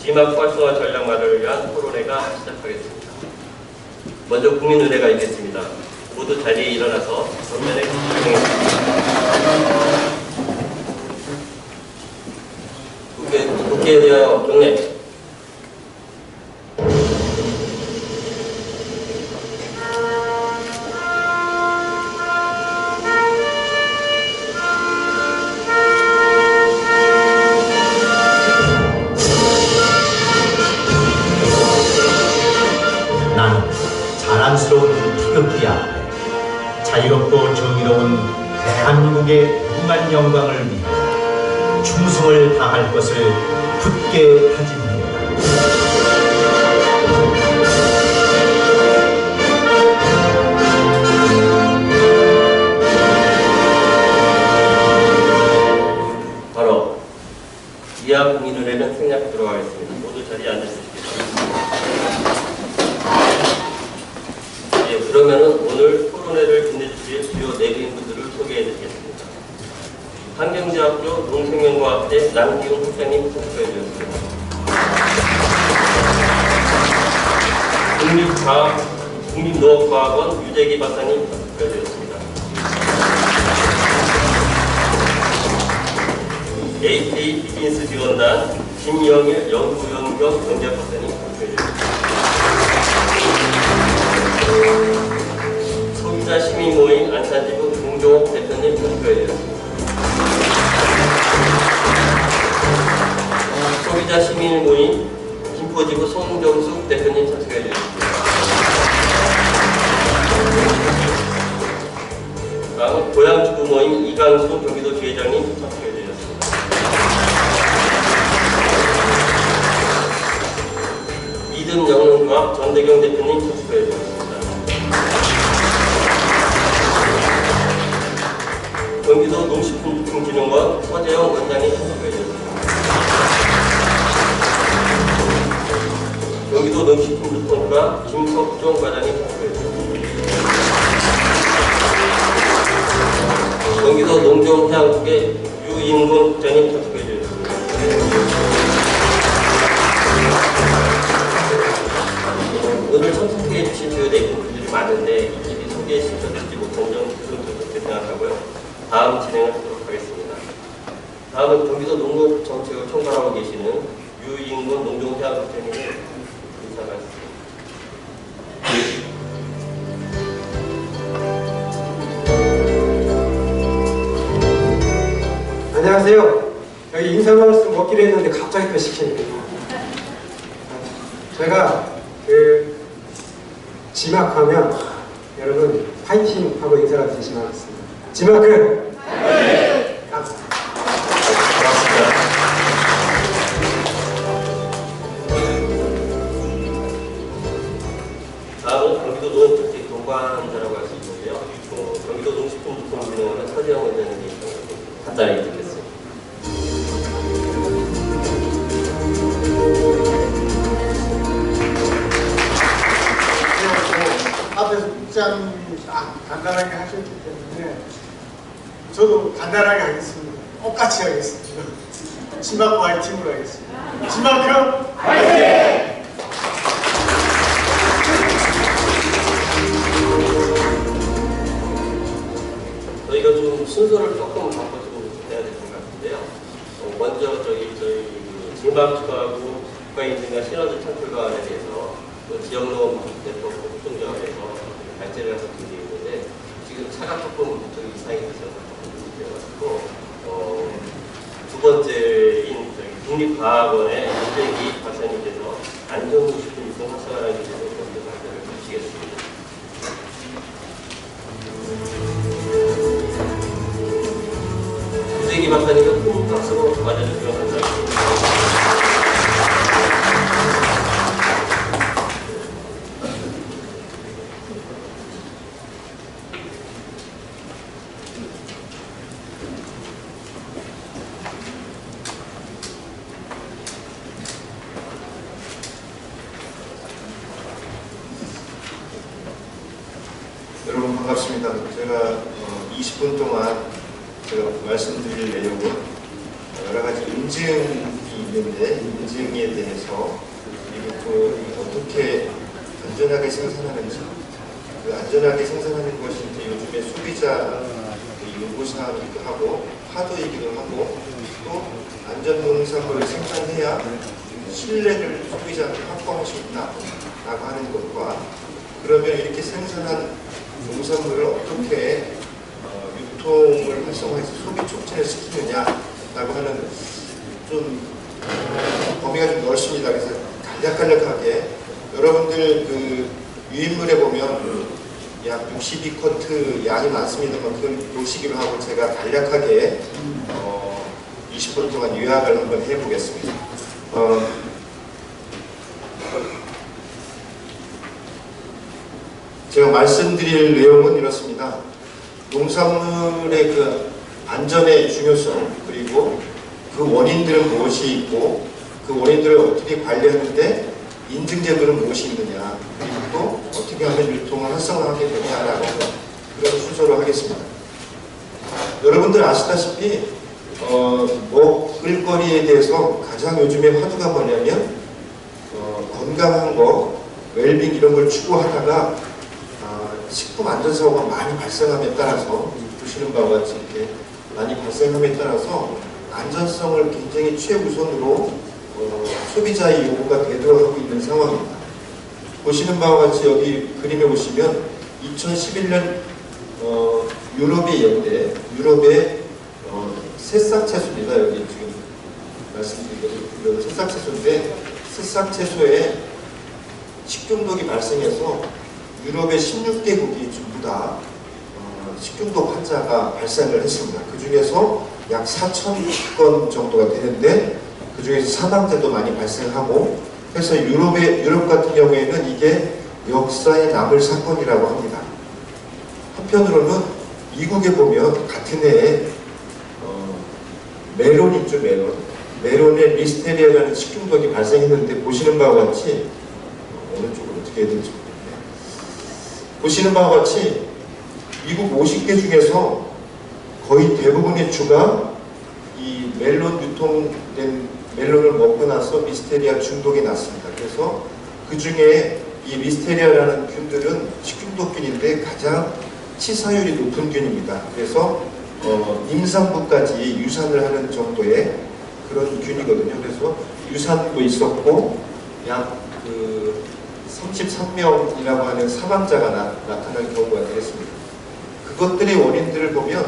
지막 활성화 전략만을 위한 토론회가 시작하겠습니다. 먼저 국민의례가 있겠습니다. 모두 자리에 일어나서 전면에 경례. 국회에 대하여 경례. 자랑스러운 태극기 앞에 자유롭고 정의로운 대한민국의 무한 영광을 위해 충성을 다할 것을 굳게 다짐합니다. 바로 이하 국민의례는 생략하도록 하겠습니다. 모두 자리에 앉으십시오. 그러면은 오늘 토론회를 빛내주실 주요 내부인분들을 소개해드리겠습니다. 환경대학교 농생명과학대 남기훈 학장님 참석해주셨습니다. 국립농업과학원 유재기 박사님 참석해주셨습니다. AK 비즈니스 지원단 김영일 연구연구원 경제학 박사님 참석해주셨습니다. 소비자 시민 모임 안산지부 공종옥 대표님 참석해주셨습니다. 소비자 시민 모임 김포지부 송정숙 대표님 참석해주셨습니다. 다음은 고양주부 모임 이강수 경기도 지회장님 참석해주셨습니다. 이듬 영농조합 전대경 대표님 참석해주셨습니다. 경기도 농식품진흥원 서재영 원장님 참석해주셨습니다. 경기도 농식품유통과 김석종 과장님 참석해주셨습니다. 경기도 농정해양국의 유인군 국장님 참석해주셨습니다. 오늘 참석해주신 주요 내분들이 많은데 이 집이 소개시켜드리지 못한 점 죄송스럽게 생각하고요. 다음 진행을 하도록 하겠습니다. 다음은 경기도 농업 정책을 총괄하고 계시는 유인군 농정해양국장님의 인사 말씀. 안녕하세요. 여기 인사 말씀 먹기로 했는데 갑자기 또 시키네요. 제가 지막하면 여러분 파이팅 하고 인사를 드리시면 하겠습니다. 지막은 감사합니다. 다음은 경기도 농업정책 동반자라고 할 수 있는데요. 경기도 농식품유통진흥원의 서재영 원장님이 간단히 듣겠습니다. 앞에서 국장님이 간단하게 하셨기 때문에 저도 간단하게 하겠습니다. 똑같이 하겠습니다. 지막 화이팅으로 하겠습니다. 지막형 화이팅! 저희가 좀 순서를 조금 바꿔주고 해야 될 것 같은데요. 먼저 저희 지막하고 국가인증과 시너지 창출관에 대해서 지역농업 대표 협동조합에서 발제를 해서 드리고 있는데 지금 차가 조금 이상이 있어서 두 번째인 국립과학원의 유재기 박사님께서 안전무식품 유통 활성화라는 주제로 먼저 발표를 해주시겠습니다. 유재기 박사님은 큰 박수로 맞아주시면 감사하겠습니다. 여러분 반갑습니다. 제가 20분 동안 제가 말씀드릴 내용은 여러 가지 인증이 있는데 인증에 대해서 그리고 또 어떻게 안전하게 생산하는지 그 안전하게 생산하는 것이 이제 요즘에 소비자 요구사항이기도 하고 파도이기도 하고 또 안전농산물을 생산해야 신뢰를 소비자한테 확보할 수 있다라고 하는 것과 그러면 이렇게 생산한 농산물을 어떻게 유통을 활성화해서 소비 촉진을 시키느냐라고 하는 좀 범위가 좀 넓습니다. 그래서 간략간략하게 여러분들 그 유인물에 보면 약 62커트 양이 많습니다만 그걸 보시기로 하고 제가 간략하게 20분 동안 요약을 한번 해보겠습니다. 제가 말씀드릴 내용은 이렇습니다. 농산물의 그 안전의 중요성 그리고 그 원인들은 무엇이 있고 그 원인들을 어떻게 관리하는데 인증제도는 무엇이 있느냐 그리고 또 어떻게 하면 유통을 활성화하게 되냐라고 그런 순서로 하겠습니다. 여러분들 아시다시피 먹을거리에 대해서 가장 요즘에 화두가 뭐냐면 건강한 거, 웰빙 이런 걸 추구하다가 식품 안전사고가 많이 발생함에 따라서 보시는 바와 같이 이렇게 많이 발생함에 따라서 안전성을 굉장히 최우선으로 소비자의 요구가 되도록 하고 있는 상황입니다. 보시는 바와 같이 여기 그림에 보시면 2011년 유럽의 예인데 유럽의 새싹채소입니다. 여기 지금 말씀드린 새싹채소인데 새싹채소에 식중독이 발생해서 유럽의 16개국이 전부 다 식중독 환자가 발생을 했습니다. 그 중에서 약 4,000건 정도가 되는데 그 중에서 사망자도 많이 발생하고 그래서 유럽 같은 경우에는 이게 역사에 남을 사건이라고 합니다. 한편으로는 미국에 보면 같은 해에 멜론 있죠, 멜론에 리스테리아라는 식중독이 발생했는데 보시는 바와 같이 어느 쪽으로 어떻게 해야 될지 모르겠네요. 보시는 바와 같이 미국 50개 중에서 거의 대부분의 주가 이 멜론 유통된 멜론을 먹고 나서 리스테리아 중독이 났습니다. 그래서 그 중에 이 리스테리아라는 균들은 식중독균인데 가장 치사율이 높은 균입니다. 그래서 임산부까지 유산을 하는 정도의 그런 균이거든요. 그래서 유산도 있었고 약 33명이라고 하는 사망자가 나타날 경우가 되겠습니다. 그것들의 원인들을 보면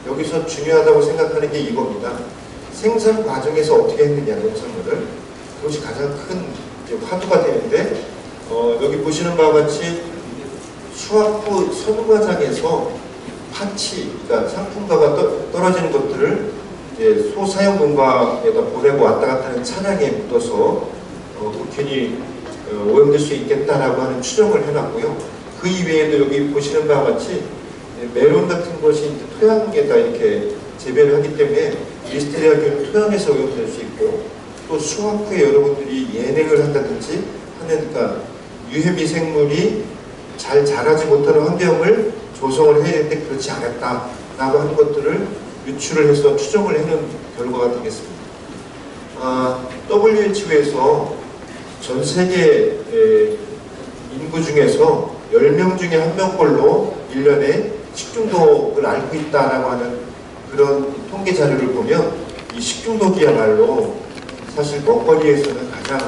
여기서 중요하다고 생각하는 게 이겁니다. 생산 과정에서 어떻게 했느냐 농산물을 그것이 가장 큰 화두가 되는데 여기 보시는 바와 같이 수확 후 선과장에서 파치, 그러니까 상품가가 떨어지는 것들을 이제 소사용 공간에다 보내고 왔다 갔다 하는 차량에 묻어서 균이 오염될 수 있겠다라고 하는 추정을 해놨고요. 그 이외에도 여기 보시는 바와 같이 멜론 같은 것이 토양에다 이렇게 재배를 하기 때문에 리스테리아균 토양에서 오염될 수 있고 또 수확 후에 여러분들이 예냉을 한다든지 하는 그러니까 유해미생물이 잘 자라지 못하는 환경을 조성을 해야 되는데 그렇지 않았다라고 하는 것들을 유추를 해서 추정을 해놓은 결과가 되겠습니다. WHO에서 전 세계 인구 중에서 10명 중에 1명꼴로 1년에 식중독을 앓고 있다라고 하는 그런 통계 자료를 보면 이 식중독이야말로 사실 먹거리에서는 가장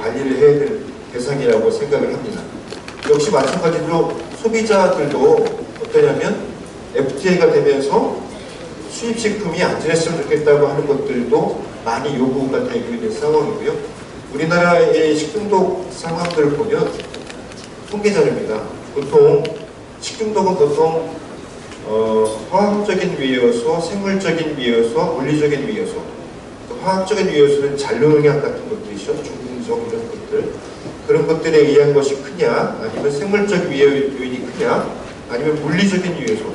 관리를 해야 될 대상이라고 생각을 합니다. 역시 마찬가지로 소비자들도 어떠냐면 FTA가 되면서 수입식품이 안전했으면 좋겠다고 하는 것들도 많이 요구가 되고 있는 상황이고요. 우리나라의 식중독 상황들을 보면 통계 자료입니다. 보통 식중독은 보통 화학적인 위해요소, 생물적인 위해요소, 물리적인 위해요소. 화학적인 위해요소는 잔류농약 같은 것들이죠. 중금속 이런 것들. 그런 것들에 의한 것이 크냐, 아니면 생물적 요인이 크냐, 아니면 물리적인 위해요소.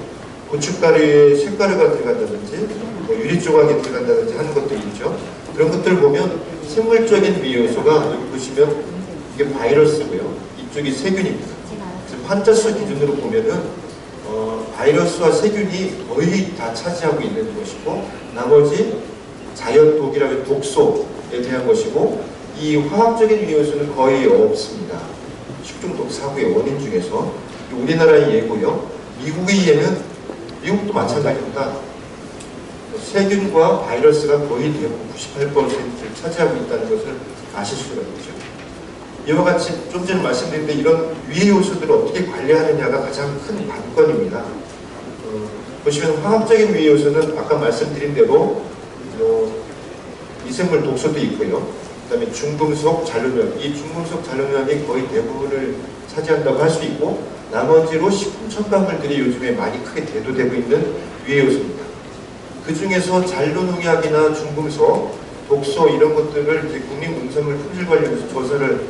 고춧가루에 쇳가루가 들어간다든지, 유리 조각이 들어간다든지 하는 것들이 있죠. 그런 것들을 보면 생물적인 위해요소가 여기 보시면 이게 바이러스고요. 이쪽이 세균입니다. 환자수 기준으로 보면은 바이러스와 세균이 거의 다 차지하고 있는 것이고 나머지 자연 독이라고 독소, 대한 것이고, 이 화학적인 위해 요소는 거의 없습니다. 식중독 사고의 원인 중에서. 우리나라의 예고요. 미국의 예는 미국도 마찬가지입니다. 세균과 바이러스가 거의 대부분 98%를 차지하고 있다는 것을 아실 수가 있죠. 이와 같이 좀 전에 말씀드린 데 이런 위해 요소들을 어떻게 관리하느냐가 가장 큰 관건입니다. 보시면 화학적인 위해 요소는 아까 말씀드린 대로 미생물 독소도 있고요. 그 다음에 중금속, 잔류면, 이 중금속, 잔류면이 거의 대부분을 차지한다고 할 수 있고, 나머지로 식품 첨가물들이 요즘에 많이 크게 대두되고 있는 위해 요소입니다. 그 중에서 잔류농약이나 중금속, 독소 이런 것들을 이제 국립농산물품질관리원에서 조사를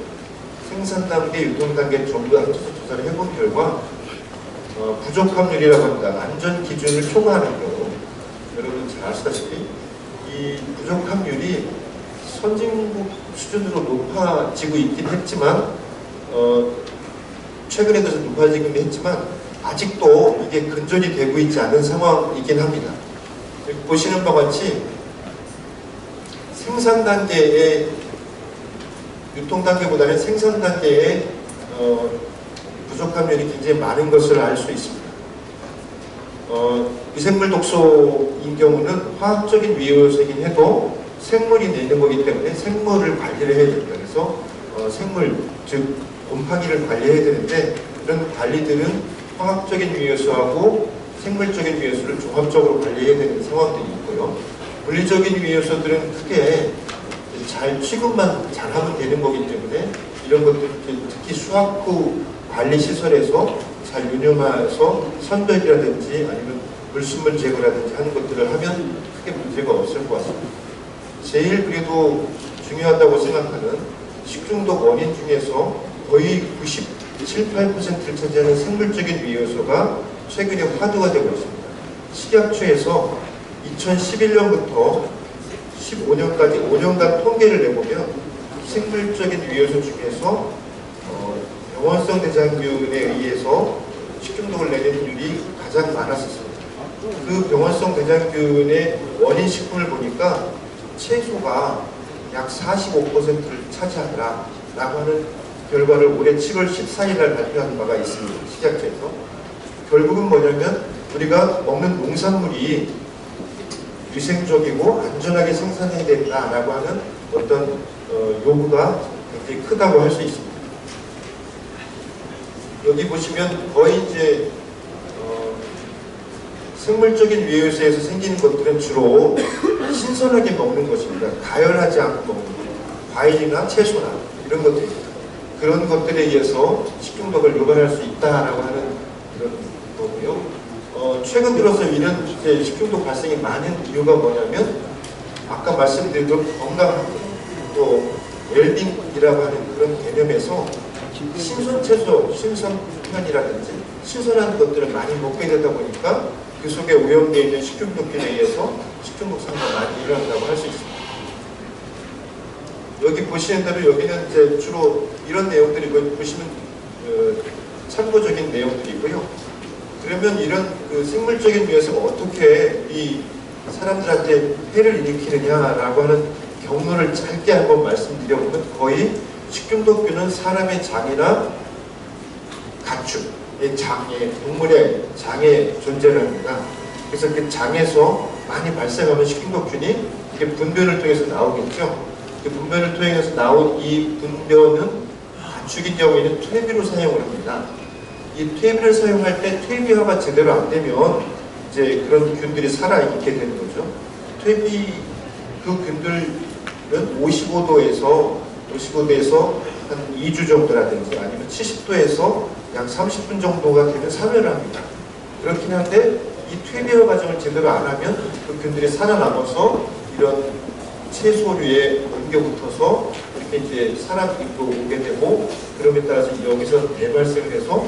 생산 단계, 유통 단계 전부 합쳐서 조사를 해본 결과 부족함률이라고 합니다. 안전 기준을 초과하는 경우, 여러분 잘 아시다시피 이 부족함률이 선진국 수준으로 높아지고 있긴 했지만 최근에 들어서 높아지긴 했지만 아직도 이게 근전이 되고 있지 않은 상황이긴 합니다. 여기 보시는 바와 같이 생산 단계의 유통 단계보다는 생산 단계의 부족함률이 굉장히 많은 것을 알 수 있습니다. 미생물 독소인 경우는 화학적인 위해 요소이긴 해도 생물이 내는 거기 때문에 생물을 관리를 해야 됩니다. 그래서 생물, 즉 곰팡이를 관리해야 되는데 이런 관리들은 화학적인 위해 요소하고 생물적인 위해 요소를 종합적으로 관리해야 되는 상황들이 있고요. 물리적인 위해 요소들은 크게 잘 취급만 잘하면 되는 거기 때문에 이런 것들 특히 수학후 관리시설에서 잘 유념해서 선별이라든지 아니면 불순물 제거라든지 하는 것들을 하면 크게 문제가 없을 것 같습니다. 제일 그래도 중요하다고 생각하는 식중독 원인 중에서 거의 97, 8%를 차지하는 생물적인 위해 요소가 최근에 화두가 되고 있습니다. 식약처에서 2011년부터 15년까지 5년간 통계를 내보면 생물적인 위해 요소 중에서 병원성 대장균에 의해서 식중독을 내는 비율이 가장 많았었습니다. 그 병원성 대장균의 원인 식품을 보니까 채소가 약 45%를 차지하더라 라고 하는 결과를 올해 7월 14일 날 발표한 바가 있습니다. 식약처에서. 결국은 뭐냐면 우리가 먹는 농산물이 위생적이고 안전하게 생산해야 된다라고 하는 어떤 요구가 굉장히 크다고 할 수 있습니다. 여기 보시면 거의 이제 생물적인 위해 요소에서 생기는 것들은 주로 신선하게 먹는 것입니다. 가열하지 않고 먹는 것, 과일이나 채소나 이런 것들입니다. 그런 것들에 의해서 식중독을 유발할 수 있다라고 하는 그런 거고요. 최근 들어서 이런 이제 식중독 발생이 많은 이유가 뭐냐면 아까 말씀드린 건강 또 웰빙이라고 하는 그런 개념에서 신선 채소, 신선 편이라든지 신선한 것들을 많이 먹게 되다 보니까 그 속에 오염되어 있는 식중독균에 의해서 식중독 사고가 많이 일어난다고 할 수 있습니다. 여기 보시는 대로 여기는 이제 주로 이런 내용들이 보시면 참고적인 내용들이고요. 그러면 이런 그 생물적인 위해서가 어떻게 이 사람들한테 해를 일으키느냐라고 하는 경로를 짧게 한번 말씀드려보면 거의 식중독균은 사람의 장이나 가축의 장에, 동물의 장에 존재를 합니다. 그래서 그 장에서 많이 발생하는 식중독균이 이게 분변을 통해서 나오겠죠. 그 분변을 통해서 나온 이 분변은 가축인 경우에는 퇴비로 사용을 합니다. 이 퇴비를 사용할 때 퇴비화가 제대로 안 되면 이제 그런 균들이 살아있게 되는 거죠. 퇴비 그 균들은 55도에서 한 2주 정도라든지 아니면 70도에서 약 30분 정도가 되면 사멸을 합니다. 그렇긴 한데 이 퇴비화 과정을 제대로 안 하면 그 균들이 살아남아서 이런 채소류에 옮겨붙어서 이렇게 이제 사람들도 오게 되고 그럼에 따라서 여기서 대발생을 해서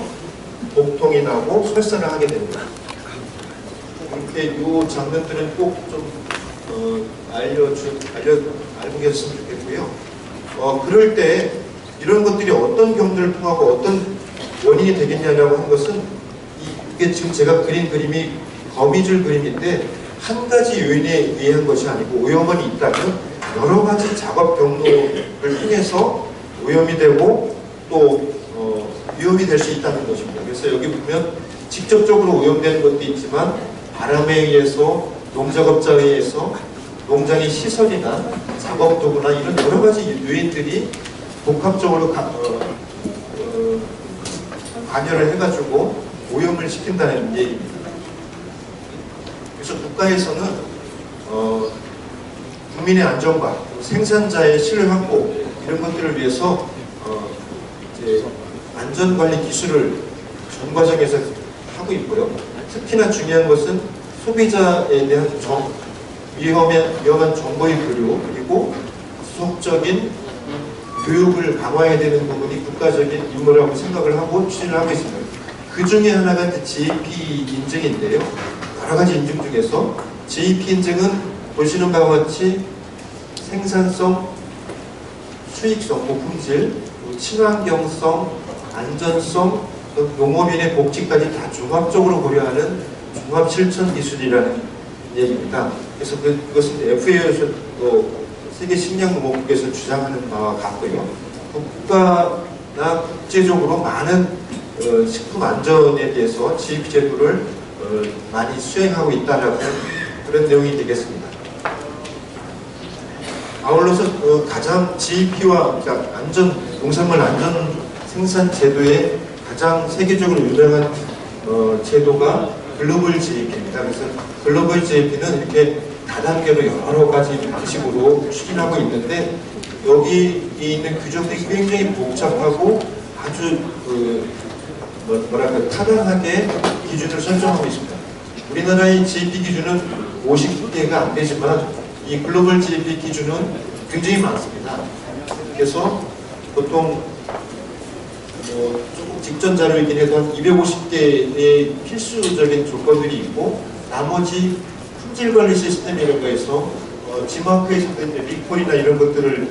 복통이 나고 설사를 하게 됩니다. 이렇게 이 장면들은 꼭 좀 알고 계셨으면 좋겠고요. 그럴 때 이런 것들이 어떤 경로를 통하고 어떤 원인이 되겠냐라고 하는 것은 이게 지금 제가 그린 그림이 거미줄 그림인데 한 가지 요인에 의한 것이 아니고 오염원이 있다면 여러 가지 작업 경로를 통해서 오염이 되고 또 위험이 될 수 있다는 것입니다. 그래서 여기 보면 직접적으로 오염되는 것도 있지만 바람에 의해서 농작업자에 의해서 농장의 시설이나 작업도구나 이런 여러 가지 요인들이 복합적으로 관여를 해가지고 오염을 시킨다는 얘기입니다. 그래서 국가에서는 국민의 안전과 생산자의 신뢰 확보 이런 것들을 위해서 이제 안전관리 기술을 전 과정에서 하고 있고요. 특히나 중요한 것은 소비자에 대한 위험한 정보의 교류 그리고 지속적인 교육을 강화해야 되는 부분이 국가적인 임무라고 생각을 하고 추진을 하고 있습니다. 그 중에 하나가 GAP 인증인데요. 여러 가지 인증 중에서 GAP 인증은 보시는 바와 같이 생산성, 수익성, 품질, 친환경성, 안전성, 농업인의 복지까지 다 종합적으로 고려하는 종합 실천 기술이라는 얘기입니다. 그래서 그것은 FAO에서 세계 식량농업국에서 주장하는 바와 같고요. 국가나 국제적으로 많은 식품 안전에 대해서 GAP 제도를 많이 수행하고 있다는 그런 내용이 되겠습니다. 아울러서 가장 GAP와 농산물 안전 생산 제도의 가장 세계적으로 유명한 제도가 글로벌 GAP입니다. 그래서 글로벌 GAP는 이렇게 다단계로 여러 가지 방식으로 추진하고 있는데 여기 있는 규정들이 굉장히 복잡하고 아주 타당하게 기준을 설정하고 있습니다. 우리나라의 GAP 기준은 50개가 안 되지만 이 글로벌 GAP 기준은 굉장히 많습니다. 그래서 보통 조금 직전 자료이긴 해도 한 250개의 필수적인 조건들이 있고 나머지 품질관리 시스템 이런 거에서 지마크에서 리콜이나 이런 것들을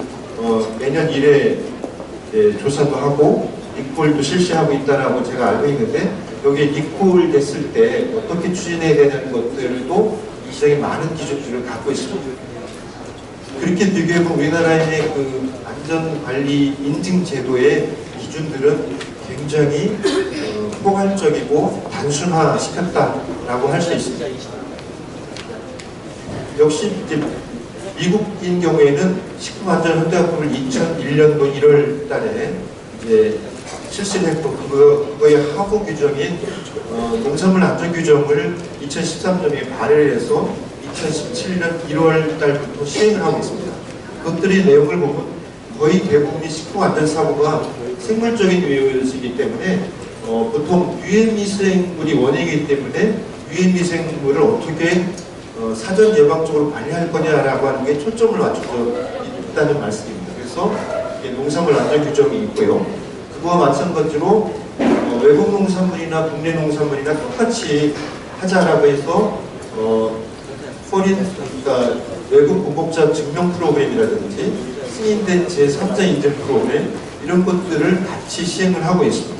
매년 1회 조사도 하고 리콜도 실시하고 있다라고 제가 알고 있는데 여기에 리콜 됐을 때 어떻게 추진해야 되는 것들도 굉장히 많은 기준들을 갖고 있습니다. 그렇게 비교해보면 우리나라의 그 안전관리 인증 제도의 기준들은 굉장히 포괄적이고 단순화시켰다라고 할 수 있습니다. 역시 이제 미국인 경우에는 식품안전현대학법을 2001년도 1월 달에 이제 실시했고 그거의 하부 규정인 농산물 안전 규정을 2013년에 발의를 해서 2017년 1월 달부터 시행을 하고 있습니다. 그것들의 내용을 보면 거의 대부분이 식품안전사고가 생물적인 요소이기 때문에 보통 유해미생물이 원인이기 때문에 유해미생물을 어떻게 사전 예방적으로 관리할 거냐라고 하는 게 초점을 맞춰져 있다는 말씀입니다. 그래서 농산물 안전 규정이 있고요. 그거와 마찬가지로 외국 농산물이나 국내 농산물이나 똑같이 하자라고 해서 그러니까 외국 공급자 증명 프로그램이라든지 승인된 제3자 인증 프로그램 이런 것들을 같이 시행을 하고 있습니다.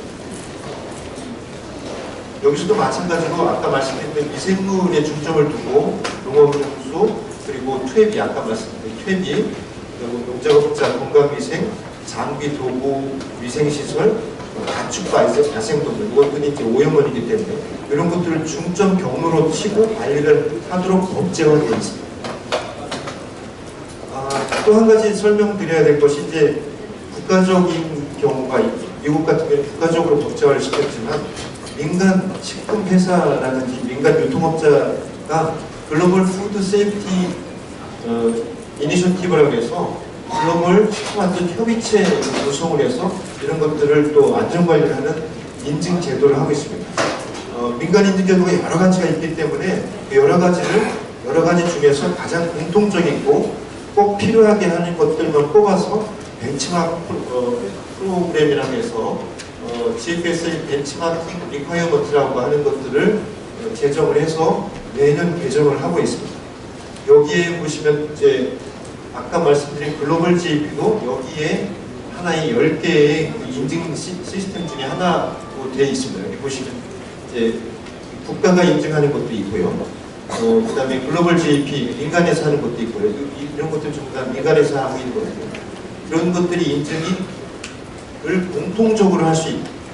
여기서도 마찬가지로 아까 말씀드린 미생물에 중점을 두고 농업용수 그리고 퇴비 아까 말씀드린 퇴비 그리고 농작업자 건강위생 장비 도구 위생시설 가축 발생동물 이것들이 이제 오염원이기 때문에 이런 것들을 중점 경로로 치고 관리를 하도록 법제화되어 있습니다. 또 한 가지 설명드려야 될 것이 이제 국가적인 경우가 미국 같은 경우는 국가적으로 법제화를 시켰지만 민간 식품회사라든지 민간 유통업자가 글로벌 푸드 세이프티 이니셔티브라고 해서 글로벌 식품안전 협의체 구성을 해서 이런 것들을 또 안전관리를 하는 인증 제도를 하고 있습니다. 민간 인증 제도가 여러 가지가 있기 때문에 여러 가지 중에서 가장 공통적이고 꼭 필요하게 하는 것들만 뽑아서 벤치마크 프로그램이라고 해서 GFS의 벤치마킹 리콰이어먼트라고 하는 것들을 제정을 해서 매년 개정을 하고 있습니다. 여기에 보시면 이제 아까 말씀드린 글로벌 GAP도 여기에 하나의 10개의 인증 시스템 중에 하나로 되어 있습니다. 여기 보시면 이제 국가가 인증하는 것도 있고요. 그다음에 글로벌 GDP 민간에서 하는 것도 있고요. 이런 것들 전부 다 민간에서 하고 있는 거거든요. 이런 것들이 인증을 공통적으로 할 수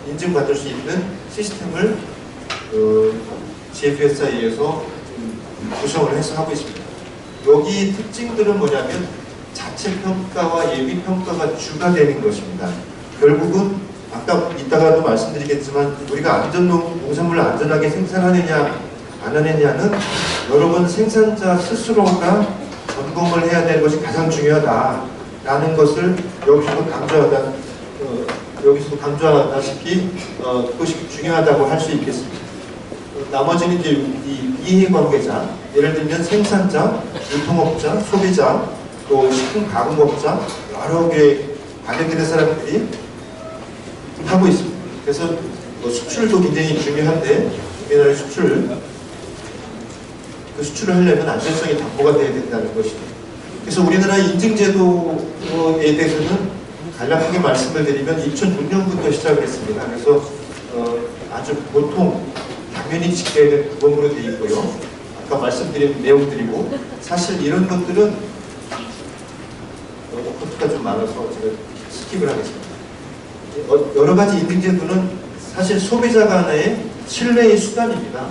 인증받을 수 있는 시스템을 GFSI에서 구성을 해서 하고 있습니다. 여기 특징들은 뭐냐면 자체 평가와 예비 평가가 주가 되는 것입니다. 결국은 아까 이따가도 말씀드리겠지만 우리가 농산물을 안전하게 생산하느냐 안 하느냐는 여러분 생산자 스스로가 점검을 해야 되는 것이 가장 중요하다라는 것을 여기서도 강조하다시피 그것이 중요하다고 할 수 있겠습니다. 나머지는 이제 이 이해관계자, 예를 들면 생산자, 유통업자, 소비자, 또 식품가공업자 여러 개의 관련된 사람들이 하고 있습니다. 그래서 수출도 굉장히 중요한데 우리나라의 수출을 하려면 안전성이 담보가 돼야 된다는 것이죠. 그래서 우리나라 인증제도에 대해서는 간략하게 말씀을 드리면 2006년부터 시작을 했습니다. 그래서 아주 보통 당연히 지켜야 될 규범으로 되어 있고요. 아까 말씀드린 내용들이고 사실 이런 것들은 오프트가 좀 많아서 제가 스킵을 하겠습니다. 여러 가지 인증제도는 사실 소비자가 하나의 신뢰의 수단입니다.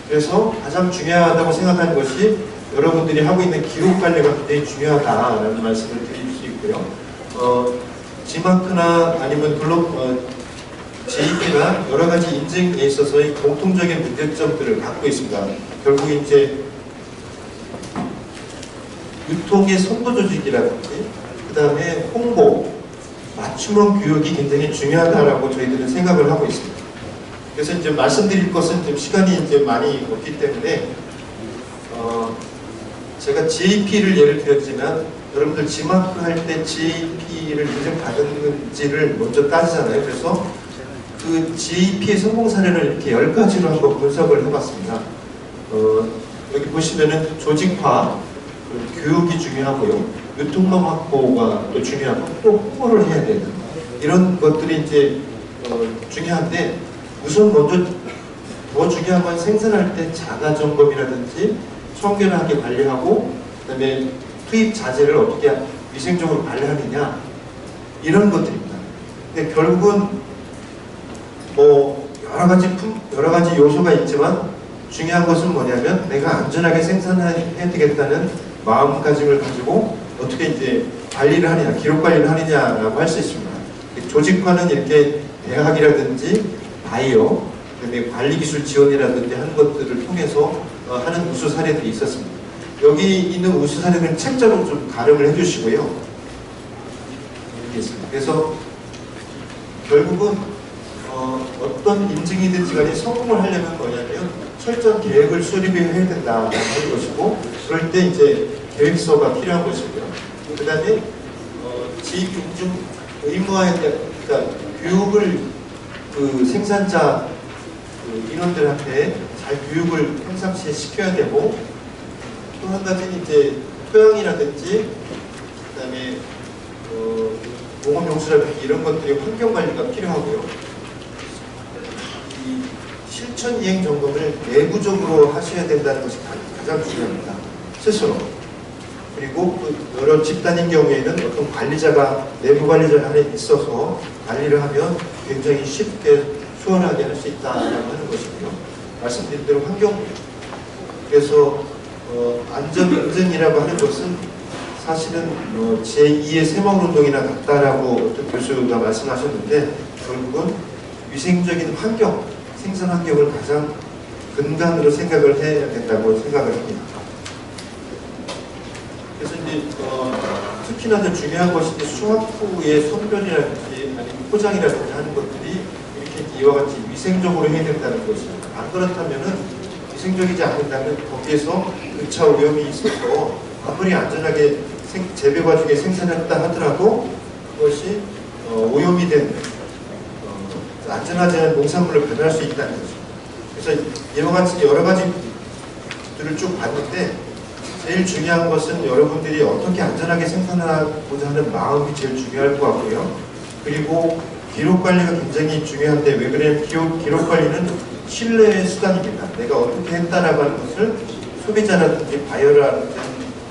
그래서 가장 중요하다고 생각하는 것이 여러분들이 하고 있는 기록 관리가 굉장히 중요하다라는 말씀을 드릴 수 있고요. G마크나 아니면 GEP나 여러 가지 인증에 있어서의 공통적인 문제점들을 갖고 있습니다. 결국 이제 유통의 선도 조직이라든지 그 다음에 홍보, 맞춤형 교육이 굉장히 중요하다라고 저희들은 생각을 하고 있습니다. 그래서 이제 말씀드릴 것은 좀 시간이 이제 많이 없기 때문에 제가 GAP를 예를 들었지만 여러분들 G마크 할 때 GAP를 인증받았는지를 먼저 따지잖아요. 그래서 그 GAP의 성공 사례를 이렇게 10가지로 한번 분석을 해봤습니다. 여기 보시면은 조직화, 교육이 중요하고요. 유통망 확보가 또 중요하고 또 홍보를 해야 되는 이런 것들이 이제 중요한데 우선 먼저 더 중요한 건 생산할 때 자가 점검이라든지 청결하게 관리하고 그다음에 투입 자재를 어떻게 위생적으로 관리하느냐 이런 것들입니다. 근데 결국은 여러 가지 요소가 있지만 중요한 것은 뭐냐면 내가 안전하게 생산해야 되겠다는 마음가짐을 가지고 어떻게 이제 관리를 하느냐, 기록 관리를 하느냐라고 할 수 있습니다. 조직화는 이렇게 대학이라든지 바이오, 그다음에 관리기술 지원이라든지 하는 것들을 통해서 하는 우수 사례들이 있었습니다. 여기 있는 우수 사례는 책자로 좀 가름을 해주시고요. 그래서 결국은 어떤 인증이든지 간에 성공을 하려면 뭐냐면 철저한 계획을 수립해야 된다는 것이고 그럴 때 이제 계획서가 필요한 것이고요. 그 다음에 지인중 의무화에 그러니까 교육을 그 생산자 인원들한테 잘 교육을 평상시에 시켜야 되고 또 한 가지는 이제 토양이라든지 그다음에 농업용수라든지 이런 것들이 환경 관리가 필요하고요. 이 실천 이행 점검을 내부적으로 하셔야 된다는 것이 가장 중요합니다. 스스로. 그리고 그 여러 집단인 경우에는 어떤 관리자가 내부 관리자 안에 있어서 관리를 하면 굉장히 쉽게 수월하게 할 수 있다라고 하는 것이고요. 말씀드린 대로 환경 그래서 안전 인증이라고 하는 것은 사실은 제2의 새마을운동이나 같다라고 어떤 교수가 말씀하셨는데 결국은 위생적인 환경, 생산 환경을 가장 근간으로 생각을 해야 된다고 생각을 합니다. 그래서 이제 특히나 더 중요한 것이 수확 후의 선별이라든지 아니면 포장이라든지 하는 것들이 이렇게 이와 같이 위생적으로 해야 된다는 것입니다. 안 그렇다면은 위생적이지 않는다면 거기에서 1차 오염이 있어서 아무리 안전하게 재배 과정에 생산했다 하더라도 그것이 오염이 된 안전하지 않은 농산물을 변할 수 있다는 것입니다. 그래서 이와 같이 여러 가지들을 쭉 봤는데 제일 중요한 것은 여러분들이 어떻게 안전하게 생산하고자 하는 마음이 제일 중요할 것 같고요. 그리고 기록 관리가 굉장히 중요한데 왜 그러냐면 기록 관리는 신뢰의 수단입니다. 내가 어떻게 했다라고 하는 것을 소비자라든지 바이어라는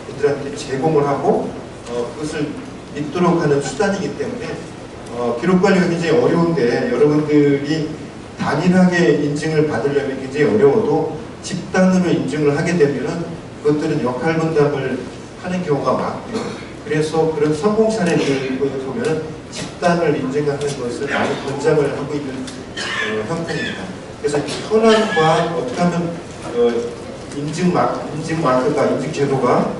분들한테 제공을 하고 그것을 믿도록 하는 수단이기 때문에 기록 관리가 굉장히 어려운데 여러분들이 단일하게 인증을 받으려면 굉장히 어려워도 집단으로 인증을 하게 되면은 그것들은 역할 분담을 하는 경우가 많고요. 그래서 그런 성공 사례들을 보면은 집단을 인증하는 것을 많이 권장을 하고 있는 형태입니다. 그래서 현황과 어떻게 하면 인증 마크가 인증 제도가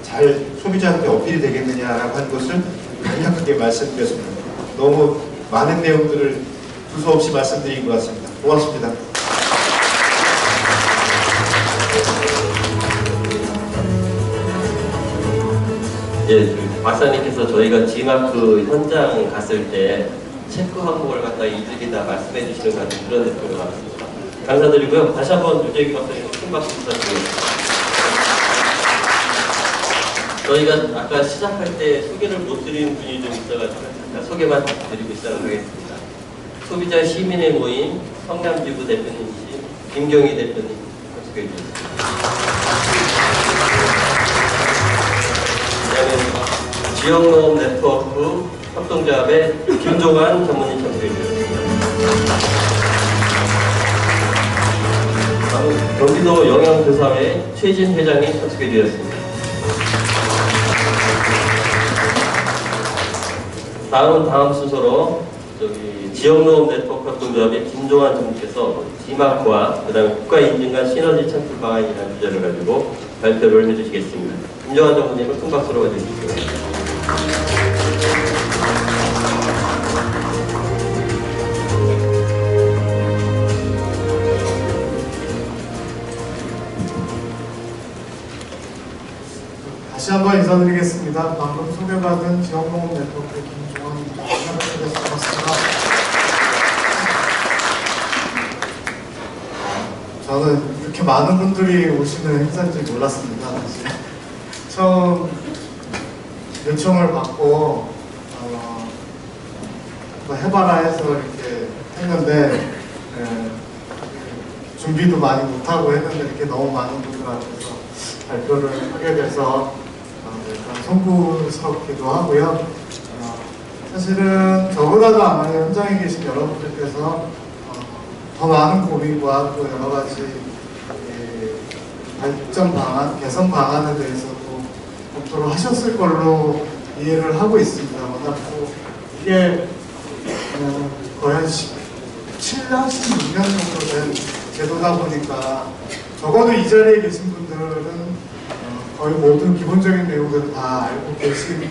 잘 소비자한테 어필이 되겠느냐라고 하는 것을 간략하게 말씀드렸습니다. 너무 많은 내용들을 두서없이 말씀드린 것 같습니다. 고맙습니다. 예, 박사님께서 저희가 G마크 현장 갔을 때 체크 항목을 갖다 이들이다 말씀해 주시는 것 같은 그런 느낌을 받았습니다. 감사드리고요. 다시 한번 유재기 박사님 큰 박수 부탁드립니다. 저희가 아까 시작할 때 소개를 못 드리는 분이 좀 있어가지고 잠깐 소개만 드리고 시작하겠습니다. 소비자 시민의 모임 성남지부 대표님이신 김경희 대표님 소개해 주셨습니다. 그다음에 지역농업 네트워크 협동조합의 김종환 전문인 참석해 주셨습니다. 다음 경기도 영양교사회 최진 회장이 참석해 주셨습니다. 다음 순서로 지역농업 네트워크 협동조합의 김종환 전무께서 G마크와 그 다음에 국가인증과 시너지 창출 방안이라는 주제를 가지고 발표를 해주시겠습니다. 김종환 전무님을 큰 박수로 맞으십시오. 다시 한번 인사드리겠습니다. 방금 소개받은 지역농업 네트워크 김종환입니다. 반갑습니다. 저는 이렇게 많은 분들이 오시는 행사인 줄 몰랐습니다. 사실. 처음 요청을 받고 해봐라 해서 이렇게 했는데 준비도 많이 못하고 했는데 이렇게 너무 많은 분들 앞에서 발표를 하게 돼서 약간 송구스럽기도 하고요. 사실은 저보다도 아마 현장에 계신 여러분들께서 더 많은 고민과 또 여러 가지 발전 방안, 개선 방안에 대해서도 검토를 하셨을 걸로 이해를 하고 있습니다. 워낙 또 이게 거의 한 17년, 16년 정도 된 제도다 보니까 적어도 이 자리에 계신 분들은 거의 모든 기본적인 내용들을 다 알고 계신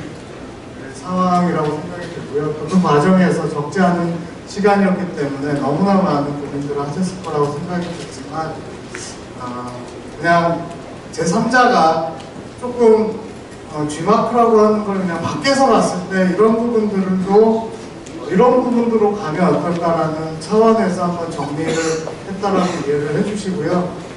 상황이라고 생각이 들고요. 그 과정에서 적지 않은 시간이었기 때문에 너무나 많은 고민들을 하셨을 거라고 생각이 들지만 그냥 제3자가 조금 G마크라고 하는 걸 그냥 밖에서 봤을 때 이런 부분들도 이런 부분으로 가면 어떨까라는 차원에서 한번 정리를 했다라고 이해를 해주시고요.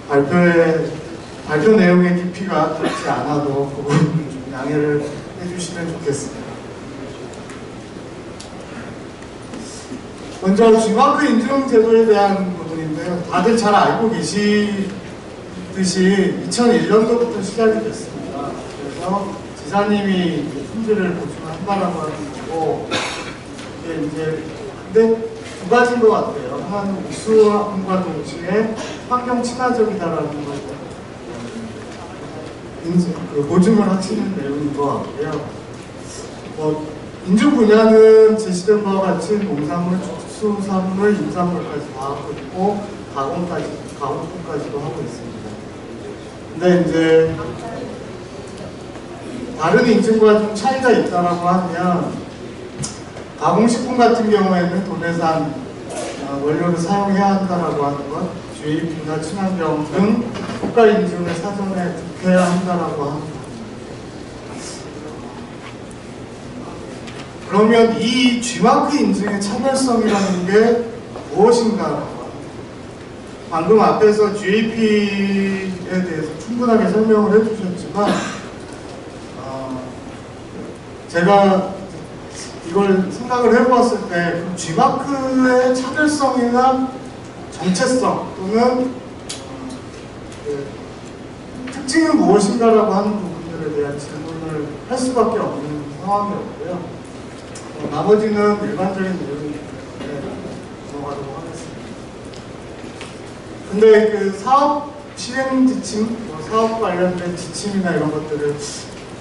발표 내용의 깊이가 그렇지 않아도 그 부분을 좀 양해를 해주시면 좋겠습니다. 먼저 G마크 인증 제도에 대한 부분인데요. 다들 잘 알고 계시듯이 2001년도부터 시작이 됐습니다. 그래서 지사님이 품질을 보증한다라고 하는 거고, 이게 이제 근데 두 가지인 것 같아요. 하나는 우수함과 동시에 환경 친화적이다라는 걸 보증을 하시는 내용인 것 같고요. 인증 분야는 제시된 바와 같이 농산물, 축수산물, 임산물까지 다 하고 있고 가공품까지도 하고 있습니다. 근데 이제 다른 인증과 좀 차이가 있다라고 하면 가공식품 같은 경우에는 도내산 원료를 사용해야 한다라고 하는 것, GAP나 친환경 등 국가 인증을 사전에 득해야 한다라고 하는 것. 그러면 이 G마크 인증의 차별성이라는 게 무엇인가? 방금 앞에서 GAP에 대해서 충분하게 설명을 해주셨지만 제가 이걸 생각을 해보았을 때 그 G마크의 차별성이나 정체성 또는 그 특징은 무엇인가라고 하는 부분들에 대한 질문을 할 수밖에 없는 상황이었고요. 나머지는 일반적인 내용인데 넘어가도록 하겠습니다. 근데 그 사업 실행 지침, 사업 관련된 지침이나 이런 것들을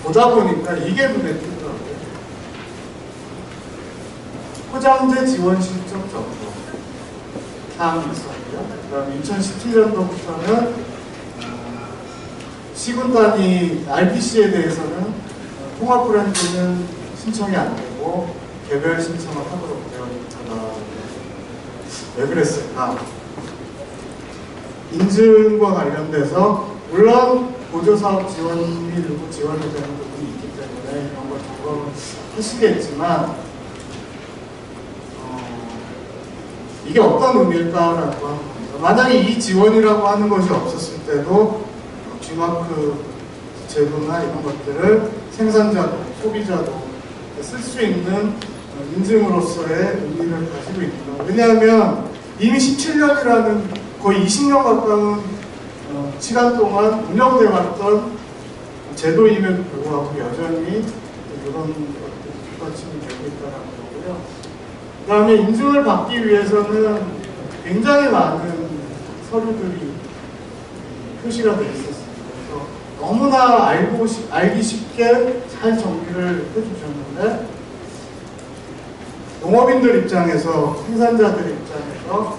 보다 보니까 이게 눈에 띄더라고요. 포장재 지원 실적 점검 사항이 있었고요. 그 다음에 2017년도부터는 시군 단위 RPC에 대해서는 통합 브랜드는 신청이 안 되고 개별 신청을 하도록 되어 있다가 왜 그랬을까? 인증과 관련돼서 물론 보조사업 지원이 일부 지원이 되는 부분이 있기 때문에 이런 걸 점검을 하시겠지만 이게 어떤 의미일까라고 하는 겁니다. 만약에 이 지원이라고 하는 것이 없었을 때도 G마크 제도나 이런 것들을 생산자도 소비자도 쓸 수 있는 인증으로서의 의미를 가지고 있구나. 왜냐하면 이미 17년이라는 거의 20년 가까운 시간 동안 운영되어 왔던 제도임에도 불구하고 여전히 이런 것들이 뒷받침이 되고 있다는 거고요. 그 다음에 인증을 받기 위해서는 굉장히 많은 서류들이 표시가 되어 있었습니다. 그래서 너무나 알기 쉽게 잘 정리를 해주셨는데 농업인들 입장에서, 생산자들 입장에서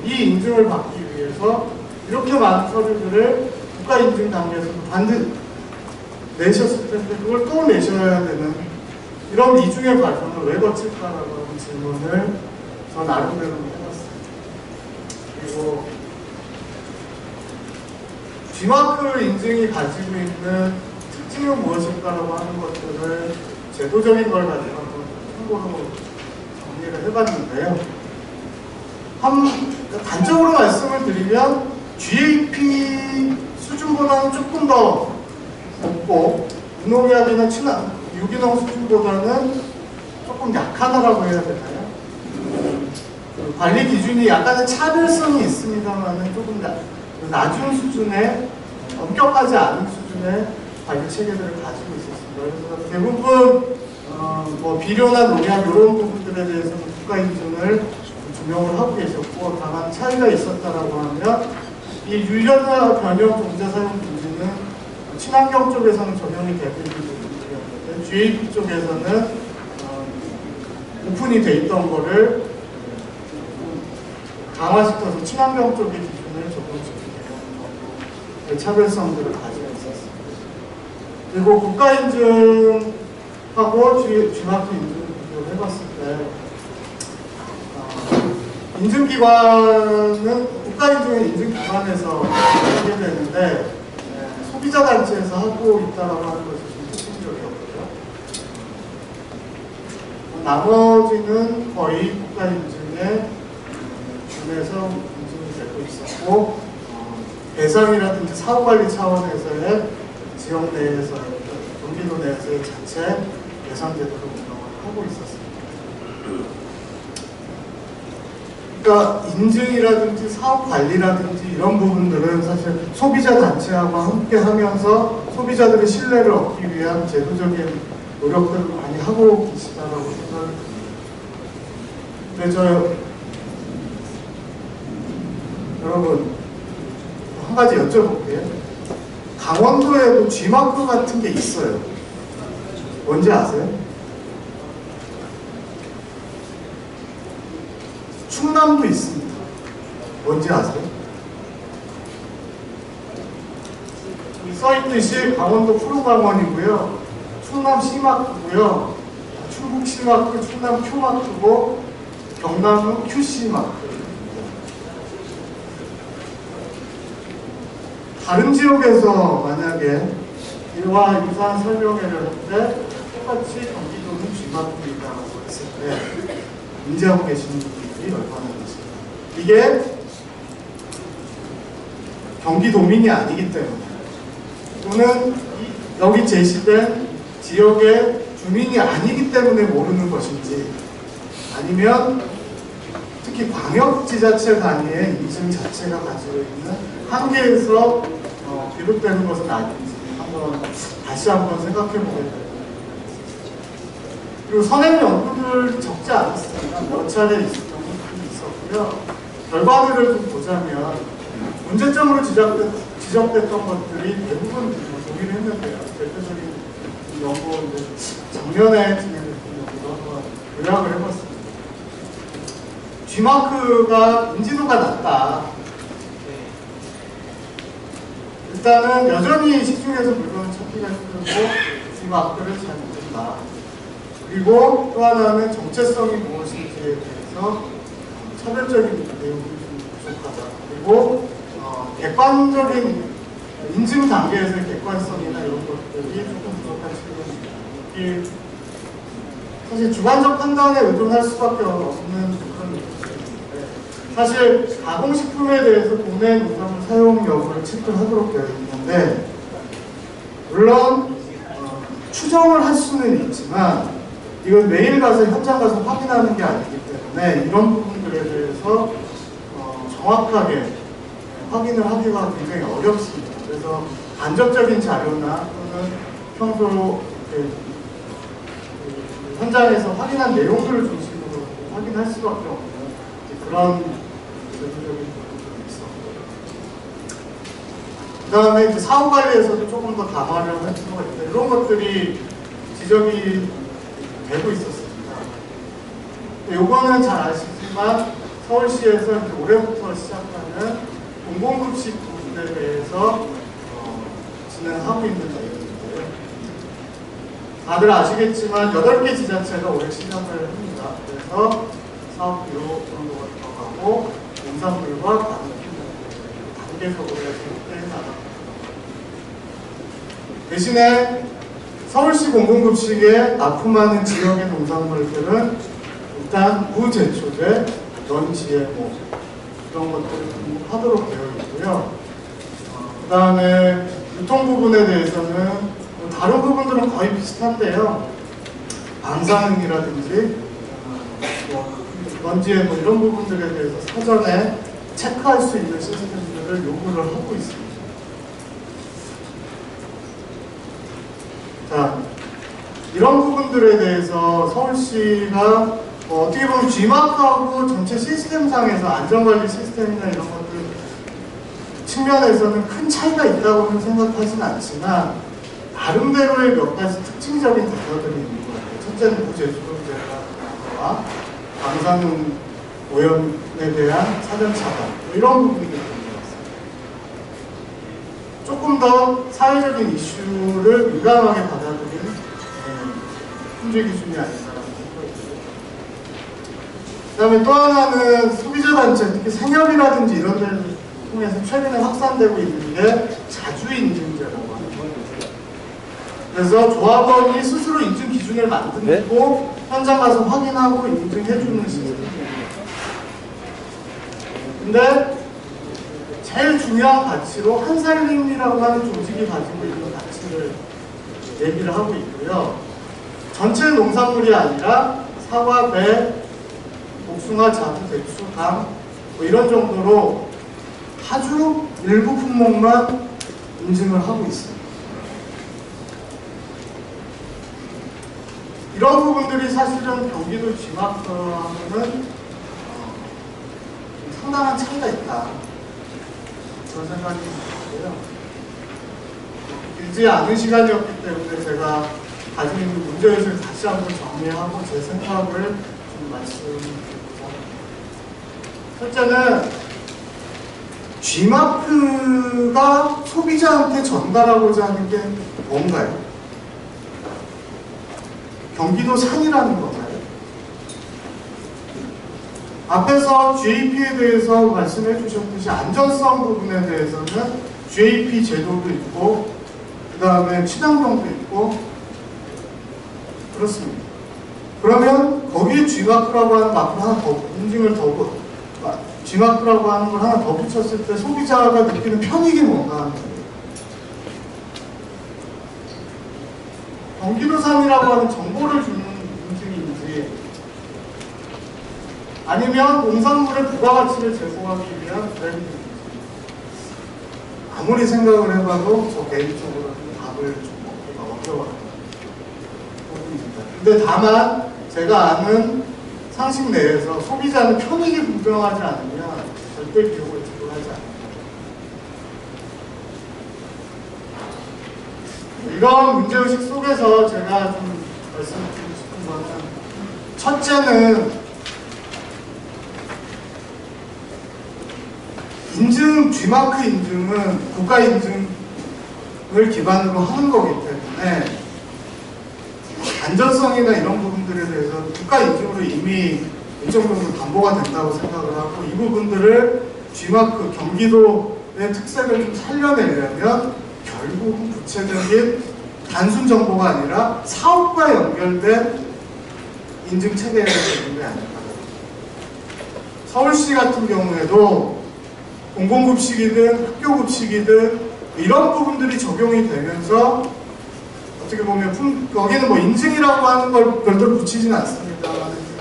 이 인증을 받기 위해서 이렇게 많은 서류들을 국가인증 단계에서도 반드시 내셨을 텐데 그걸 또 내셔야 되는 이런 이중의 과정을 왜 거칠까라고 하는 질문을 저 나름대로 해봤습니다. 그리고 G마크 인증이 가지고 있는 특징은 무엇일까라고 하는 것들을 제도적인 걸 가지고 한번 참고로 정리를 해봤는데요. 단적으로 말씀을 드리면 GAP 수준보다는 조금 더 높고 무농약이나 유기농 수준보다는 조금 약하다라고 해야 되나요? 관리 기준이 약간의 차별성이 있습니다만 조금 낮은 수준의, 엄격하지 않은 수준의 관리 체계들을 가지고 있었습니다. 그래서 대부분 뭐 비료나 농약 이런 부분들에 대해서는 국가인증을 조명을 하고 계셨고, 다만 차이가 있었다라고 하면 이 유전자 변형 종자 사용 금지는 친환경 쪽에서는 적용이 되고 있는 부분들이었는데 GAP 쪽에서는 오픈이 돼 있던 거를 강화시켜서 친환경 쪽의 기준을 적용시키는 정도 차별성들을 가지고 있었습니다. 그리고 국가인증하고 G마크 인증을 비교를 해봤을 때 인증기관은 국가인증은 인증기관에서 하게 되는데 소비자단체에서 하고 있다고 하는 것이 좀 특징적이었고요. 나머지는 거의 국가인증에 준해서 인증이 되고 있었고 배상이라든지 사후관리 차원에서의 지역 내에서 경기도 내에서의 자체 배상 제도를 운영을 하고 있었습니다. 그러니까 인증이라든지 사업관리라든지 이런 부분들은 사실 소비자 단체하고 함께 하면서 소비자들의 신뢰를 얻기 위한 제도적인 노력들을 많이 하고 계시다라고 생각을 합니다. 근데 여러분 한 가지 여쭤볼게요. 강원도에도 G마크 같은 게 있어요. 뭔지 아세요? 충남도 있습니다. 뭔지 아세요? 여기 써있듯이 강원도 푸른강원이고요. 충남 C마크고요. 충북 C마크, 충남 Q마크고 경남은 QC마크. 다른 지역에서 만약에 이와 유사한 설명회를 할 때 똑같이 경기도는 G마크이다라고 했을 때 인지하고 계시는 분들이 얼마나 있습니다. 이게 경기도민이 아니기 때문에 또는 여기 제시된 지역의 주민이 아니기 때문에 모르는 것인지, 아니면 특히 광역지자체 단위의 인증 자체가 가지고 있는 한계에서 비롯되는 것은 아닌지 다시 한번 생각해 보게 됩니다. 그리고 선행 연구들 적지 않았습니다. 몇 차례 있었고요. 결과들을 좀 보자면 문제점으로 지적됐던 것들이 대부분 동일했는데요. 대표적인 연구, 작년에 진행됐던 연구도 한번 요약을 해봤습니다. G마크가 인지도가 낮다. 일단은 여전히 시중에서 물건을 찾기가 힘들고 G마크를 잘 모른다. 그리고 또 하나는 정체성이 무엇인지에 대해서 차별적인 내용이 좀 부족하다. 그리고 객관적인 인증 단계에서의 객관성이나 이런 것들이 조금 부족한 측면입니다. 사실 주관적 판단에 의존할 수밖에 없는 그런 문제인데, 사실 가공식품에 대해서 국내 농산물 사용 여부를 체크하도록 되어 있는데, 물론 추정을 할 수는 있지만 이건 매일 가서 현장 가서 확인하는 게 아니기 때문에 이런 부분들에 대해서 정확하게 확인을 하기가 굉장히 어렵습니다. 그래서 간접적인 자료나 또는 평소로 현장에서 확인한 내용들을 중심으로 확인할 수밖에 없는 그런 제도적인 부분들이 있었고, 그 다음에 사후 관리에서도 조금 더 강화를 할 필요가 있다. 이런 것들이 지적이 되고 있었습니다. 요거는 잘 아시지만 서울시에서 올해부터 시작하는 공공급식 부분에 대해서 진행하고 있는 내용인데요. 다들 아시겠지만 8개 지자체가 올해 시작을 합니다. 그래서 사업비로 정도가 들어가고 농산물과 다른 단계적으로 해서 나갑니다. 대신에 서울시 공공급식에 납품하는 지역의 농산물들은 일단 무제초제, non-GMO 이런 것들을 등록하도록 되어 있고요. 그 다음에 유통 부분에 대해서는 다른 부분들은 거의 비슷한데요. 방사능이라든지 non-GMO 이런 부분들에 대해서 사전에 체크할 수 있는 시스템들을 요구를 하고 있습니다. 자, 이런 부분들에 대해서 서울시가 어떻게 보면 G마크하고 전체 시스템상에서 안전관리 시스템이나 이런 것들 측면에서는 큰 차이가 있다고는 생각하진 않지만 나름대로의 몇 가지 특징적인 단어들이 있는 것 같아요. 첫째는 무제초제와 방사능 오염에 대한 사전 차단 이런 부분들이 있는 것 같습니다. 조금 더 사회적인 이슈를 민감하게 받아들인 품질 기준이 아닌가라는 생각이 듭니다. 그 다음에 또 하나는 소비자단체, 특히 생협이라든지 이런 데를 통해서 최근에 확산되고 있는 게 자주인증제라고 하는 거예요. 그래서 조합원이 스스로 인증 기준을 만들고 현장 가서 확인하고 인증해주는 시스템입니다. 근데 제일 중요한 가치로 한살림이라고 하는 조직이 가지고 있는 가치를 얘기를 하고 있고요. 전체 농산물이 아니라 사과, 배, 복숭아, 자두, 대추, 감 뭐 이런 정도로 아주 일부 품목만 인증을 하고 있습니다. 이런 부분들이 사실은 경기도 G마크하고는 상당한 차이가 있다. 그런 생각이 드는데요. 길지 않은 시간이었기 때문에 제가 가지고 있는 문제의식을 다시 한번 정리하고 제 생각을 좀 말씀드리고자 합니다. 첫째는 G마크가 소비자한테 전달하고자 하는 게 뭔가요? 경기도 산이라는 건가요? 앞에서 GAP에 대해서 말씀해 주셨듯이 안전성 부분에 대해서는 GAP 제도도 있고 그 다음에 친환경도 있고 그렇습니다. 그러면 거기에 G마크라고 하는 마크를 하나 더 인증을 더 G마크라고 하는 걸 하나 더 붙였을 때 소비자가 느끼는 편익이 뭔가 하는 거예요. 경기도산이라고 하는 정보를 주는 인증인지 아니면 농산물의 부가가치를 제공하기 위한 브랜드인지 아무리 생각을 해봐도 저 개인적으로는 답을 좀 먹기가 어려워요. 근데 다만 제가 아는 상식 내에서 소비자는 편익이 분명하지 않으면 절대 비용을 지불하지 않아요. 이런 문제의식 속에서 제가 좀 말씀드리고 싶은 거는 첫째는 인증, G마크 인증은 국가 인증을 기반으로 하는 거기 때문에 안전성이나 이런 부분들에 대해서 국가 인증으로 이미 일정 정도 담보가 된다고 생각을 하고 이 부분들을 G마크, 경기도의 특색을 좀 살려내려면 결국은 구체적인 단순 정보가 아니라 사업과 연결된 인증 체계가 되는 게 아닐까. 서울시 같은 경우에도 공공급식이든 학교급식이든 이런 부분들이 적용이 되면서 어떻게 보면 여기는 뭐 인증이라고 하는 걸 별도로 붙이지는 않습니다.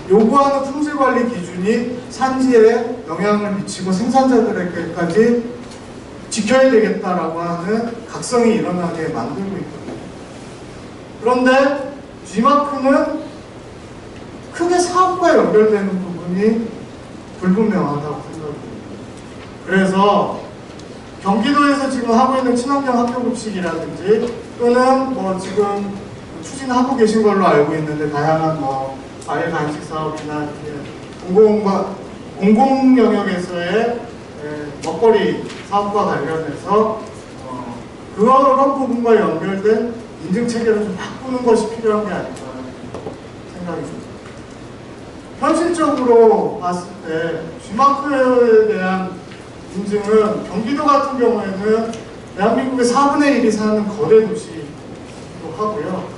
요구하는 품질관리 기준이 산지에 영향을 미치고 생산자들에게까지 지켜야 되겠다라고 하는 각성이 일어나게 만들고 있거든요. 그런데 G마크는 크게 사업과 연결되는 부분이 불분명하다고 생각합니다. 그래서 경기도에서 지금 하고 있는 친환경 학교급식이라든지 또는 뭐 지금 추진하고 계신 걸로 알고 있는데 다양한 뭐 과일 간식 사업이나 공공 영역에서의 먹거리 사업과 관련해서 그런 부분과 연결된 인증 체계를 좀 바꾸는 것이 필요한 게 아닐까 생각이 듭니다. 현실적으로 봤을 때 G마크에 대한 인증은 경기도 같은 경우에는 대한민국의 4분의 1이 사는 거대 도시이기도 하고요.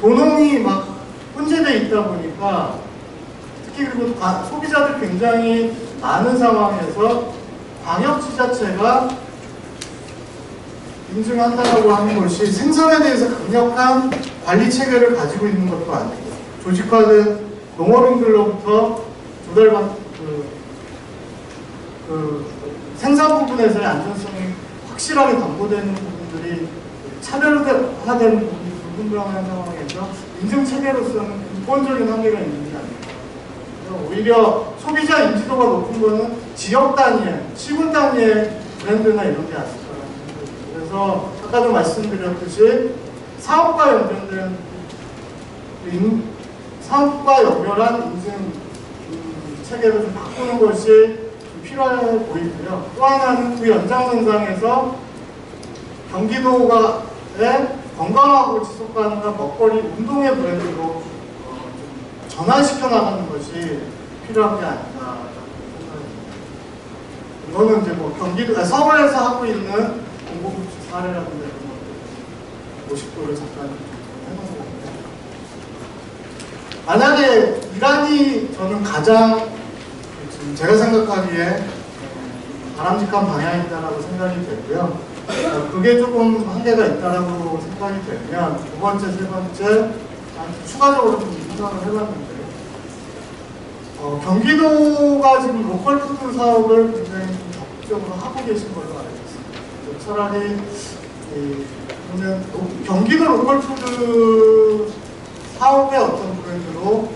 도농이 막 혼재되어 있다 보니까 특히 그리고 소비자들 굉장히 많은 상황에서 광역지자체가 인증한다고 하는 것이 생산에 대해서 강력한 관리 체계를 가지고 있는 것도 아니고 조직화된 농업인들로부터 조달받 생산 부분에서의 안전성이 확실하게 담보되는 부분들이 차별화되는 부분이 불분명한 상황에서 인증 체계로서는 근본적인 한계가 있는 게 아닙니다. 오히려 소비자 인지도가 높은 거는 지역 단위의, 시군 단위의 브랜드나 이런 게 아닐까라는 생각입니다. 그래서 아까도 말씀드렸듯이 사업과 연결된 사업과 연결한 인증 체계를 좀 바꾸는 것이 좀 필요해 보이고요. 또 하나는 그 연장선상에서 경기도의 건강하고 지속 가능한 먹거리 운동의 브랜드로 전환시켜 나가는 것이 필요한 게 아닌가 생각합니다. 이거는 이제 뭐 서울에서 하고 있는 공공급식 사례라든가 이런 것들 50도를 잠깐 해놓은 건데, 만약에 이란이 저는 가장 지금 제가 생각하기에 바람직한 방향이다라고 생각이 되고요. 그게 조금 한계가 있다라고 생각이 되면 두 번째, 세 번째 추가적으로 좀 생각을 해봤는데 경기도가 지금 로컬푸드 사업을 굉장히 좀 적극적으로 하고 계신 걸로 알고 있습니다. 차라리 그러면 경기도 로컬푸드 사업의 어떤 브랜드로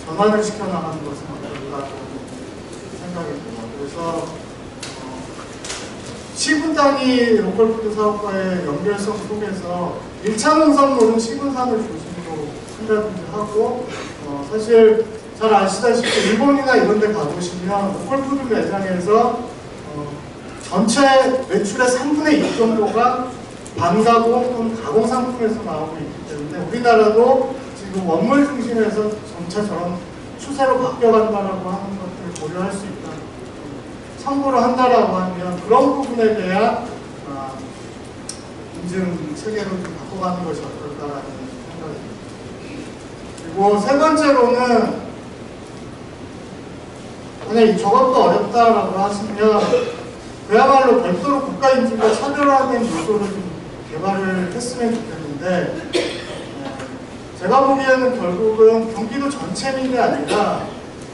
전환을 시켜나가는 것은 어떨까 생각이 듭니다. 그래서 시군 단위 로컬푸드 사업과의 연결성 속에서 1차 농산물은 시군산을 중심으로 한다든지 하고 사실 잘 아시다시피 일본이나 이런 데 가보시면 로컬푸드 매장에서 전체 매출의 3분의 2 정도가 반가공 또는 가공 상품에서 나오고 있기 때문에 우리나라도 지금 원물 중심에서 점차 저런 추세로 바뀌어간다라고 하는 것들을 고려할 수 있다. 참고를 한다라고 하면 그런 부분에 대한 인증 체계로 좀 바꿔가는 것이 어떨까라는 생각입니다. 그리고 세 번째로는 만약 저것도 어렵다라고 하시면 그야말로 별도로 국가 인증과 차별화된 요소를 좀 개발을 했으면 좋겠는데 제가 보기에는 결국은 경기도 전체민이 아니라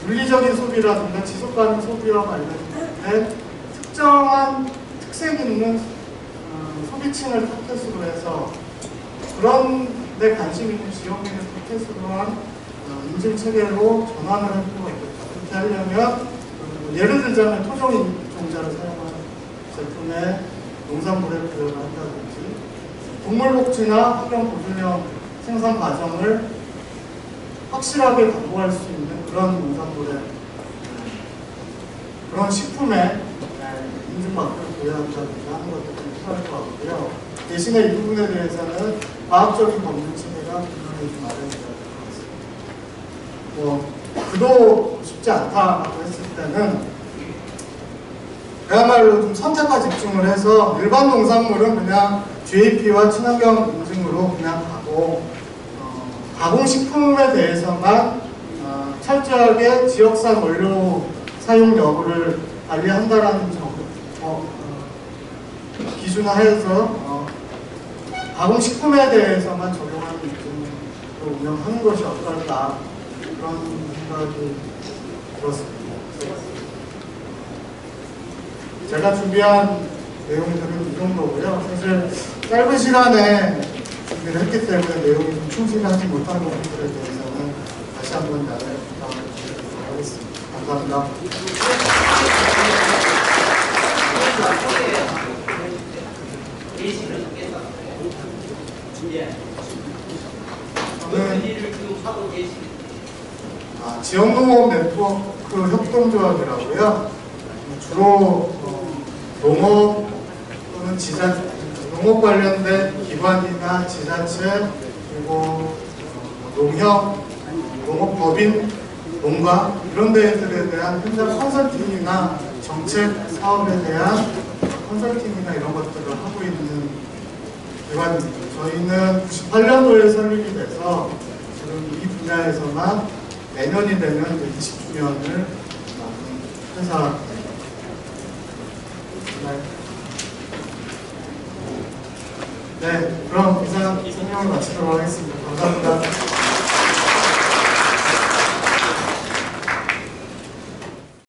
물리적인 소비라든가 지속 가능 소비와 관련된 특정한 특색 있는 소비층을 타겟으로 해서 그런 데 관심 있는 지역민을 타겟으로 한 인증 체계로 전환을 할 필요가 있겠다. 그렇게 하려면 예를 들자면 토종 인종자를 사용한 제품의 농산물에 부여를 한다든지 동물복지나 환경보존형 생산 과정을 확실하게 담보할 수 있는 그런 농산물의 그런 식품에 인증마크를 부여한다든지 하는 것도 좀 필요할 것 같고요. 대신에 이 부분에 대해서는 과학적인 검증 체계가 분명히 좀 마련이 돼야 될 것 같습니다. 그도 쉽지 않다고 했을 때는 그야말로 좀 선택과 집중을 해서 일반 농산물은 그냥 GAP와 친환경 인증으로 그냥 가고 가공식품에 대해서만 철저하게 지역산 원료 사용 여부를 관리한다라는 기준화해서 가공식품에 대해서만 적용하는 기준으로 운영하는 것이 어떨까 그런 생각이 들었습니다. 제가 준비한 내용들은 이 정도고요. 사실 짧은 시간에 준비를 했기 때문에 내용이 좀 충실하지 못한 부분들에 대해서는 다시 한번 양해를 부탁드리도록 하겠습니다. 감사합니다. 저는 지역농업 네트워크 협동조합이라고요. 주로 농업 또는 농업 관련된 기관이나 지자체 그리고 농협, 농업법인, 농가 이런 데들에 대한 현장 컨설팅이나 정책 사업에 대한 컨설팅이나 이런 것들을 하고 있는 기관입니다. 저희는 98년도에 설립이 돼서 지금 이 분야에서만 내년이 되면 20주년을 맞는 회사입니다. 네, 그럼 이상 설명을 마치도록 하겠습니다. 감사합니다.